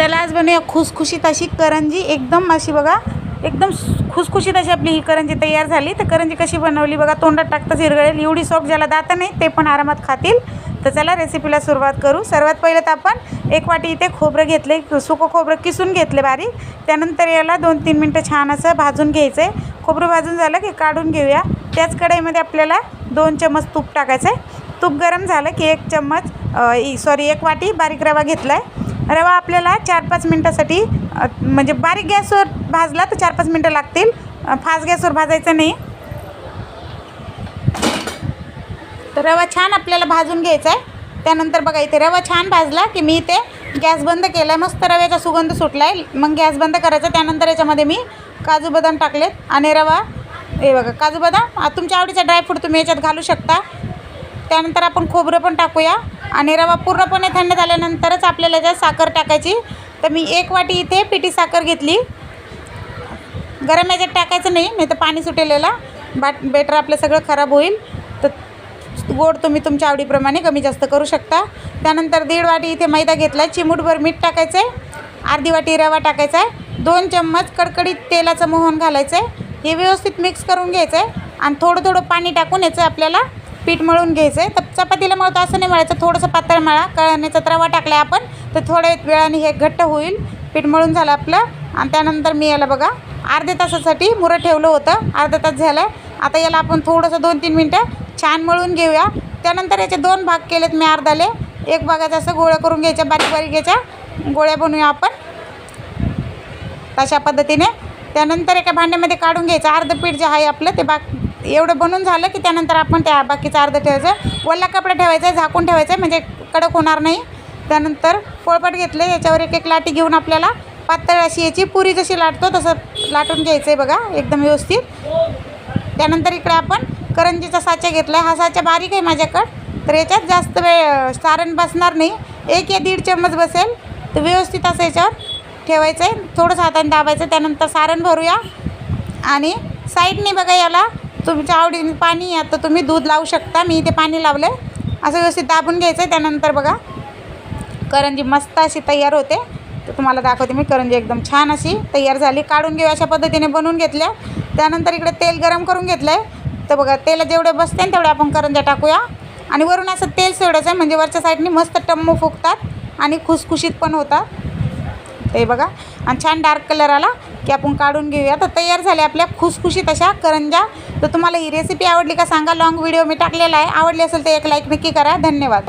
चला आज बनवूया खुसखुशीत अशी करंजी, एकदम अशी बघा, एकदम खुसखुशीत अशी आपली ही करंजी तयार झाली। तर करंजी कशी बनवली बघा, तोंडात टाकताच विरघळेल एवढी सॉफ्ट, ज्याला दात नाही ते पण आरामात खातील। तर चला रेसिपीला सुरुवात करू। सर्वात पहिले तर आपण एक वाटी इथे खोबरं घेतले, सुकं खोबरं किसून घेतले बारीक। त्यानंतर याला 2-3 मिनटं छान असं भाजून घ्यायचं आहे। खोबरं भाजून झालं की काढून घेऊया। त्याच कढईमध्ये आपल्याला 2 चम्मच तूप टाकायचं आहे। तूप गरम झालं की 1 वाटी बारीक रवा घेतला आहे। रवा आपल्याला 4-5 मिनटासाठी, म्हणजे बारीक गॅसवर भाजला तर 4-5 मिनटं लागतील, फास्ट गॅसवर भाजायचं नाही। तर रवा छान आपल्याला भाजून घ्यायचा आहे। त्यानंतर बघा इथे रवा छान भाजला की मी इथे गॅस बंद केला आहे। मस्त रव्याचा सुगंध सुटला आहे, मग गॅस बंद करायचा। त्यानंतर याच्यामध्ये मी काजू बदाम टाकलेत आणि रवा, हे बघा काजू बदाम, तुमच्या आवडीचा ड्रायफ्रूट तुम्ही याच्यात घालू शकता। त्यानंतर आपण खोबरं पण टाकूया आणि रवा पूर्णपणे थंड झाल्यानंतरच आपल्याला याच्यात साखर टाकायची। तर मी 1 वाटी इथे पिठी साखर घेतली। गरम याच्यात टाकायचं नाही तर पाणी सुटेलेला बेटर आपलं सगळं खराब होईल। तर गोड तुम्ही तुमच्या आवडीप्रमाणे कमी जास्त करू शकता। त्यानंतर 1.5 वाटी इथे मैदा घेतला, चिमूटभर मीठ टाकायचं आहे, अर्धी वाटी रवा टाकायचा आहे, 2 चम्मच कडकडीत तेलाचं मोहन घालायचं आहे। हे व्यवस्थित मिक्स करून घ्यायचं आहे आणि थोडं थोडं पाणी टाकून याचं आपल्याला पीठ मळून घ्यायचं आहे। तर चपातीला मळतो असं नाही मळायचं, थोडंसं पातळ मळा, कळण्याचा रवा टाकला आहे आपण, तर थोड्या वेळाने हे घट्ट होईल। पीठ मळून झालं आपलं आणि त्यानंतर मी याला बघा अर्ध्या तासासाठी मुरं ठेवलं होतं, अर्धा तास झालं आहे। आता याला आपण थोडंसं 2-3 मिनटं छान मळून घेऊया। त्यानंतर याचे 2 भाग केलेत मी अर्धाले, एक भागाचं असं गोळा करून घ्यायच्या, बारीक बारीक याच्या गोळ्या बनवूया आपण तशा पद्धतीने। त्यानंतर एका भांड्यामध्ये काढून घ्यायचं अर्धं पीठ जे आहे आपलं ते एवढं बनवून झालं की त्यानंतर आपण त्या बाकीचं अर्धं ठेवायचं, ओला कपडा ठेवायचा आहे, झाकून ठेवायचं आहे म्हणजे कडक होणार नाही। त्यानंतर पोळपाट घेतले, याच्यावर एक लाटी घेऊन आपल्याला पातळ अशी याची पुरी जशी लाटतो तसं लाटून घ्यायचं आहे बघा, एकदम व्यवस्थित। त्यानंतर इकडे आपण करंजीचा साचा घेतला आहे, हा साचा बारीक आहे माझ्याकडं, तर याच्यात जास्त वेळ सारण बसणार नाही, 1 या 1.5 चम्मच बसेल। तर व्यवस्थित असं याच्यावर ठेवायचं आहे, थोडंसं हाताने दाबायचं। त्यानंतर सारण भरूया आणि साईडने बघा याला तुमच्या आवडीने पाणी, आता तुम्ही दूध लावू शकता, मी इथे पाणी लावलं आहे। असं व्यवस्थित दाबून घ्यायचं आहे। त्यानंतर बघा करंजी मस्त अशी तयार होते। तर तुम्हाला दाखवते मी, करंजी एकदम छान अशी तयार झाली। काढून घेऊ अशा पद्धतीने बनवून घेतल्या। त्यानंतर इकडे तेल गरम करून घेतलं आहे। तर बघा तेल जेवढे बसते ना तेवढे आपण करंज्या टाकूया आणि वरून असं तेल सोडायचं आहे, म्हणजे वरच्या साईडने मस्त टम्म फुगतात आणि खुसखुशीत पण होतात। ते बघा आणि छान डार्क कलर आला की आपण काढून घेऊया। तर तयार झाल्या आपल्या खुसखुशीत अशा करंज्या। तर तुम्हाला ही रेसिपी आवडली का सांगा, लॉंग व्हिडिओ मी टाकलेला आहे, आवडली असेल तर एक लाईक नक्की करा। धन्यवाद।